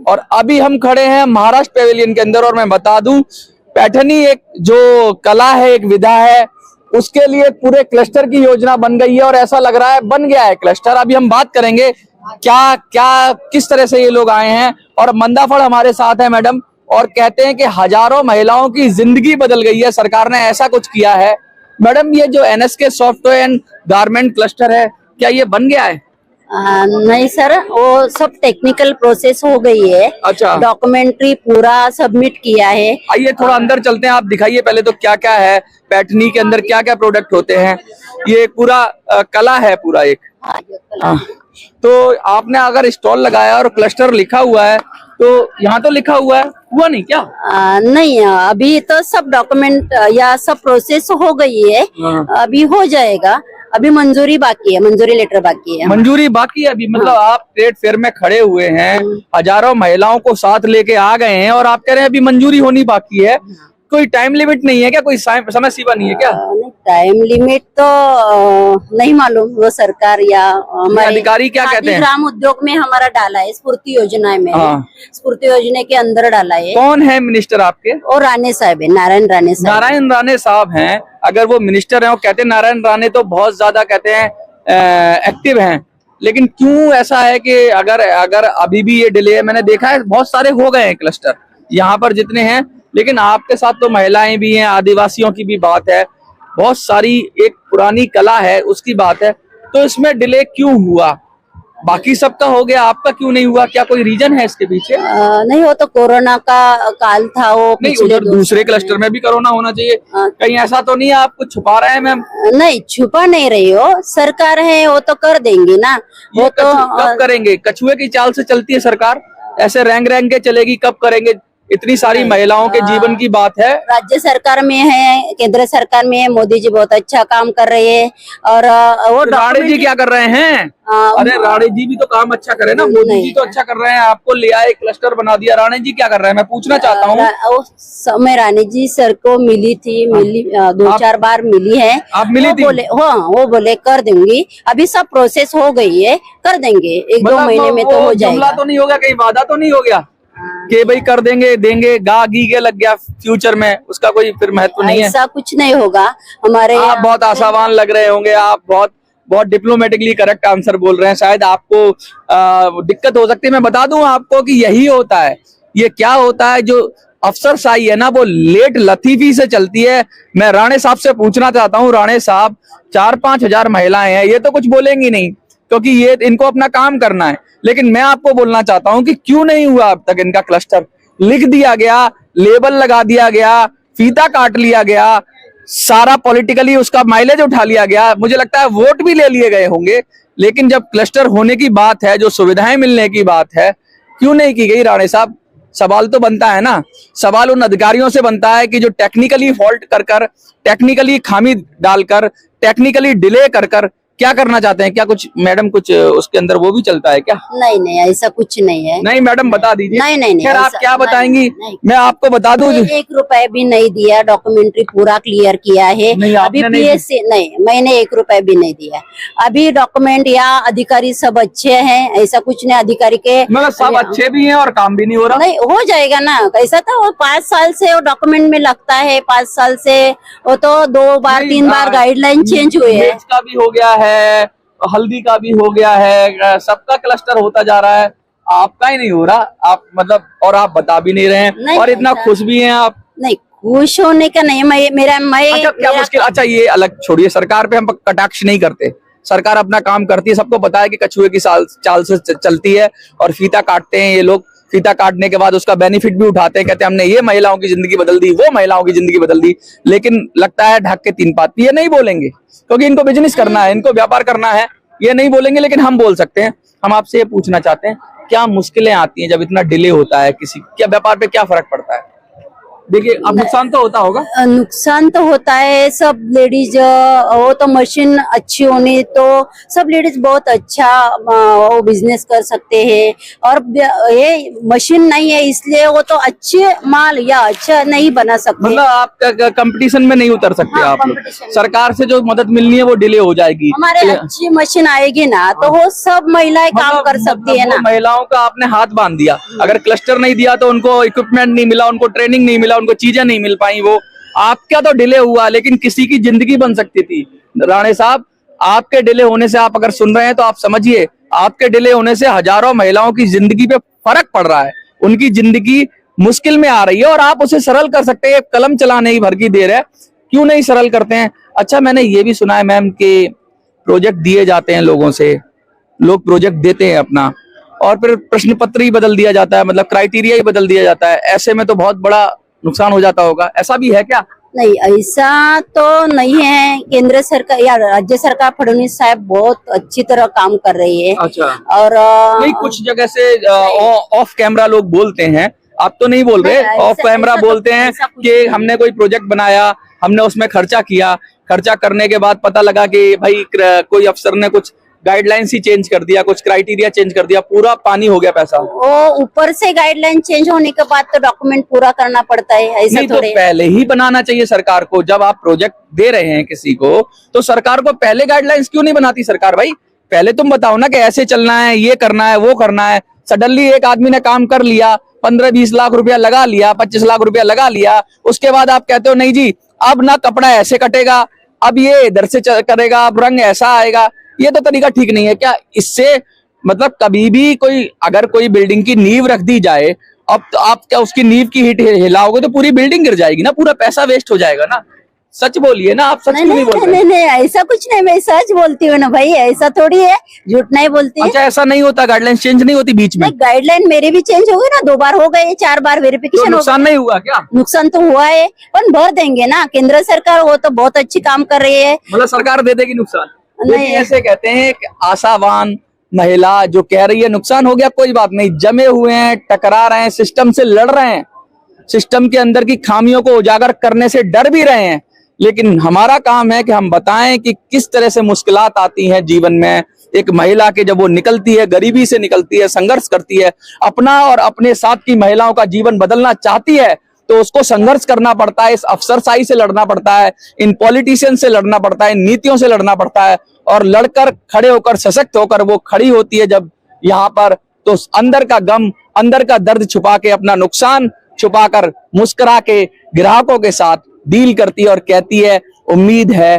और अभी हम खड़े हैं महाराष्ट्र पेविलियन के अंदर। और मैं बता दूं, पैठनी एक जो कला है, एक विधा है, उसके लिए पूरे क्लस्टर की योजना बन गई है और ऐसा लग रहा है बन गया है क्लस्टर। अभी हम बात करेंगे क्या क्या किस तरह से ये लोग आए हैं। और मंदाफड़ हमारे साथ है मैडम, और कहते हैं कि हजारों महिलाओं की जिंदगी बदल गई है, सरकार ने ऐसा कुछ किया है। मैडम, ये जो NSK software and garment cluster है, क्या ये बन गया है? नहीं सर, वो सब टेक्निकल प्रोसेस हो गई है। अच्छा, डॉक्यूमेंट्री पूरा सबमिट किया है। आइए थोड़ा अंदर चलते हैं, आप दिखाइए पहले तो क्या क्या है पैठनी के अंदर, क्या क्या प्रोडक्ट होते हैं। ये पूरा कला है पूरा एक। तो आपने अगर स्टॉल लगाया और क्लस्टर लिखा हुआ है, तो यहाँ तो लिखा हुआ है, हुआ नहीं क्या? नहीं, अभी तो सब डॉक्यूमेंट या सब प्रोसेस हो गई है। अभी हो जाएगा, अभी मंजूरी बाकी है, मंजूरी लेटर बाकी है। मंजूरी बाकी है अभी? मतलब आप ट्रेड फेयर में खड़े हुए हैं, हजारों महिलाओं को साथ लेके आ गए हैं और आप कह रहे हैं अभी मंजूरी होनी बाकी है। कोई टाइम लिमिट नहीं है क्या? कोई समय सीमा नहीं है क्या? टाइम लिमिट तो नहीं मालूम, वो सरकार या हमारे अधिकारी क्या कहते हैं? ग्राम उद्योग में हमारा डाला है, स्फूर्ति योजना में। स्फूर्ति योजना के अंदर डाला है। कौन है मिनिस्टर आपके? और राणे साहब है, नारायण राणे साहब। नारायण राणे साहब हैं। अगर वो मिनिस्टर हैं, वो कहते हैं नारायण राणे तो बहुत ज्यादा कहते हैं एक्टिव हैं, लेकिन क्यों ऐसा है कि अगर अभी भी ये डिले है? मैंने देखा है बहुत सारे हो गए हैं क्लस्टर यहाँ पर जितने हैं, लेकिन आपके साथ तो महिलाएं भी हैं, आदिवासियों की भी बात है, बहुत सारी एक पुरानी कला है उसकी बात है। तो इसमें डिले क्यों हुआ? बाकी सबका हो गया, आपका क्यों नहीं हुआ? क्या कोई रीजन है इसके पीछे? नहीं, वो तो कोरोना का काल था। वो नहीं, उधर दूसरे क्लस्टर में भी कोरोना होना चाहिए। कहीं ऐसा तो नहीं है आप कुछ छुपा रहे हैं मैम? नहीं, छुपा नहीं रही हो, सरकार है वो तो कर देंगे ना। वो तो कब करेंगे? कछुए की चाल से चलती है सरकार, ऐसे रैंग के चलेगी? कब करेंगे? इतनी सारी महिलाओं के जीवन की बात है। राज्य सरकार में है, केंद्र सरकार में है, मोदी जी बहुत अच्छा काम कर रहे हैं। और वो राणे जी क्या कर रहे हैं? अरे राणे जी भी तो काम अच्छा करे ना, मोदी जी तो अच्छा कर रहे हैं, आपको ले आए क्लस्टर बना दिया, राणे जी क्या कर रहे हैं? मैं पूछना चाहता हूँ। मैं राणे जी सर को मिली थी, 2-4 बार मिली है। आप मिली थी? वो बोले कर दूंगी, अभी सब प्रोसेस हो गई है, कर देंगे 1-2 महीने में तो हो जाएगा। जुमला तो नहीं हो गया, कहीं वादा तो नहीं हो गया कि भाई कर देंगे, देंगे, गा गी के लग गया फ्यूचर में, उसका कोई फिर महत्व नहीं है? ऐसा कुछ नहीं होगा हमारे। आप बहुत आशावान लग रहे होंगे, आप बहुत डिप्लोमेटिकली करेक्ट आंसर बोल रहे हैं, शायद आपको दिक्कत हो सकती है। मैं बता दूं आपको कि यही होता है। ये क्या होता है, जो अफसरशाही है ना, वो लेट लतीफी से चलती है। मैं राणे साहब से पूछना चाहता हूँ, राणे साहब 4-5 हजार महिलाएं हैं, ये तो कुछ बोलेंगी नहीं क्योंकि ये इनको अपना काम करना है, लेकिन मैं आपको बोलना चाहता हूं कि क्यों नहीं हुआ अब तक इनका क्लस्टर? लिख दिया गया, लेबल लगा दिया गया, फीता काट लिया गया, सारा पॉलिटिकली उसका माइलेज उठा लिया गया, मुझे लगता है वोट भी ले लिए गए होंगे, लेकिन जब क्लस्टर होने की बात है, जो सुविधाएं मिलने की बात है, क्यों नहीं की गई? राणे साहब, सवाल तो बनता है ना। सवाल उन अधिकारियों से बनता है कि जो टेक्निकली फॉल्ट कर टेक्निकली खामी डालकर, टेक्निकली डिले कर क्या करना चाहते हैं? क्या कुछ मैडम कुछ उसके अंदर वो भी चलता है क्या? नहीं, ऐसा कुछ नहीं है। नहीं मैडम, बता दीजिए। नहीं, खैर आप क्या बताएंगी? मैं आपको बता दूं, 1 रुपए भी नहीं दिया, डॉक्यूमेंट्री पूरा क्लियर किया है। अभी PSC नहीं, मैंने 1 रुपए भी नहीं दिया। अभी डॉक्यूमेंट या अधिकारी सब अच्छे हैं, ऐसा कुछ नहीं। अधिकारी के मतलब सब अच्छे भी हैं और काम भी नहीं हो रहा? नहीं, हो जाएगा ना। कैसा था वो 5 साल से वो डॉक्यूमेंट में लगता है, 5 साल से वो तो 2 बार 3 बार गाइडलाइन चेंज हुए हैं। का भी हो गया है, हल्दी का भी हो गया है, सबका क्लस्टर होता जा रहा है, आपका ही नहीं हो रहा। आप मतलब, और आप बता भी नहीं रहे हैं, और इतना खुश भी हैं आप। नहीं, खुश होने का नहीं, अच्छा, क्या मुश्किल? अच्छा, ये अलग छोड़िए, सरकार पे हम कटाक्ष नहीं करते, सरकार अपना काम करती है, सबको पता है कि कछुए की चाल से चलती है, और फीता काटते हैं ये लोग। फीता काटने के बाद उसका बेनिफिट भी उठाते हैं, कहते हैं हमने ये महिलाओं की जिंदगी बदल दी, वो महिलाओं की जिंदगी बदल दी, लेकिन लगता है ढक के 3 पात। ये नहीं बोलेंगे क्योंकि इनको बिजनेस करना है, इनको व्यापार करना है, ये नहीं बोलेंगे, लेकिन हम बोल सकते हैं। हम आपसे ये पूछना चाहते हैं, क्या मुश्किलें आती हैं जब इतना डिले होता है? किसी क्या व्यापार पे क्या फर्क पड़ता है? देखिए अब नुकसान तो होता होगा। नुकसान तो होता है। सब लेडीज वो तो मशीन अच्छी होनी तो सब लेडीज बहुत अच्छा वो बिजनेस कर सकते हैं। और ये मशीन नहीं है इसलिए वो तो अच्छे माल या अच्छा नहीं बना सकते। मतलब आप कंपटीशन में नहीं उतर सकते। हाँ, आप लोग competition में। सरकार से जो मदद मिलनी है वो डिले हो जाएगी। हमारे अच्छी मशीन आएगी ना तो वो सब महिलाएं काम कर सकती है वो ना। महिलाओं का आपने हाथ बांध दिया। अगर क्लस्टर नहीं दिया तो उनको इक्विपमेंट नहीं मिला, उनको ट्रेनिंग नहीं मिला, उनको चीजें नहीं मिल पाई। वो आपका तो डिले हुआ लेकिन किसी की जिंदगी बन सकती थी। राणे साहब, आपके डिले होने से, आप अगर सुन रहे हैं तो आप समझिए, आपके डिले होने से हजारों महिलाओं की जिंदगी पे फर्क पड़ रहा है। उनकी जिंदगी मुश्किल में आ रही है और आप उसे सरल कर सकते हैं। कलम चलाने ही भर की देर है, क्यों नहीं सरल करते हैं? अच्छा, मैंने ये भी सुना है मैम कि प्रोजेक्ट दिए जाते हैं लोगों से, लोग प्रोजेक्ट देते हैं अपना और फिर प्रश्न पत्र ही बदल दिया जाता है, मतलब क्राइटेरिया ही बदल दिया जाता है। ऐसे में तो बहुत बड़ा नुकसान हो जाता होगा, ऐसा भी है क्या? नहीं, ऐसा तो नहीं है। केंद्र सरकार या राज्य सरकार फडणवीस साहब बहुत अच्छी तरह काम कर रही है। अच्छा। और नहीं, कुछ जगह से ऑफ कैमरा लोग बोलते हैं, आप तो नहीं बोल रहे, नहीं, ऑफ कैमरा ऐसा तो- बोलते हैं ऐसा कुछ कि नहीं। हमने कोई प्रोजेक्ट बनाया, हमने उसमें खर्चा किया, खर्चा करने के बाद पता लगा कि भाई कोई अफसर ने कुछ गाइडलाइंस ही चेंज कर दिया, कुछ क्राइटेरिया चेंज कर दिया, पूरा पानी हो गया पैसा। वो ऊपर से गाइडलाइन चेंज होने के बाद तो डॉक्यूमेंट पूरा करना पड़ता है। ऐसा नहीं तो थोड़े पहले ही बनाना चाहिए सरकार को। जब आप प्रोजेक्ट दे रहे हैं किसी को तो सरकार को पहले गाइडलाइंस क्यों नहीं बनाती सरकार? भाई पहले तुम बताओ ना कि ऐसे चलना है, ये करना है, वो करना है। सडनली एक आदमी ने काम कर लिया, 15-20 लाख रुपया लगा लिया, 25 लाख रुपया लगा लिया, उसके बाद आप कहते हो नहीं जी अब ना कपड़ा ऐसे कटेगा, अब ये इधर से करेगा, अब रंग ऐसा आएगा। ये तो तरीका ठीक नहीं है क्या? इससे मतलब कभी भी अगर कोई बिल्डिंग की नींव रख दी जाए, अब तो आप क्या उसकी नींव की हीट हिलाओगे तो पूरी बिल्डिंग गिर जाएगी ना, पूरा पैसा वेस्ट हो जाएगा ना। सच बोलिए ना, आप सच नहीं क्यों नहीं बोल रहे? नहीं, ऐसा कुछ नहीं। मैं सच बोलती हूँ ना भाई, ऐसा थोड़ी है, झूठ नहीं बोलती। अच्छा, ऐसा नहीं होता? गाइडलाइंस चेंज नहीं होती बीच में? गाइडलाइन मेरे भी चेंज हो गए ना, 2 बार हो गए, 4 बार तो वेरिफिकेशन हो नुकसान नहीं हुआ क्या? गया। नुकसान तो हुआ है पर भर देंगे ना। केंद्र सरकार वो तो बहुत अच्छी काम कर रही है। मतलब सरकार दे देगी नुकसान? नहीं। लेकिन ऐसे कहते हैं कि आशावान महिला जो कह रही है नुकसान हो गया, कोई बात नहीं, जमे हुए हैं, टकरा रहे हैं, सिस्टम से लड़ रहे हैं, सिस्टम के अंदर की खामियों को उजागर करने से डर भी रहे हैं। लेकिन हमारा काम है कि हम बताएं कि किस तरह से मुश्किलात आती हैं जीवन में। एक महिला के जब वो निकलती है, गरीबी से निकलती है, संघर्ष करती है, अपना और अपने साथ की महिलाओं का जीवन बदलना चाहती है, तो उसको संघर्ष करना पड़ता है। इस अफसरशाही से लड़ना पड़ता है, इन पॉलिटिशियन से लड़ना पड़ता है, इन नीतियों से लड़ना पड़ता है। और लड़कर खड़े होकर, सशक्त होकर वो खड़ी होती है जब यहाँ पर, तो अंदर का गम, अंदर का दर्द छुपा के, अपना नुकसान छुपाकर मुस्कुरा के ग्राहकों के साथ डील करती है और कहती है उम्मीद है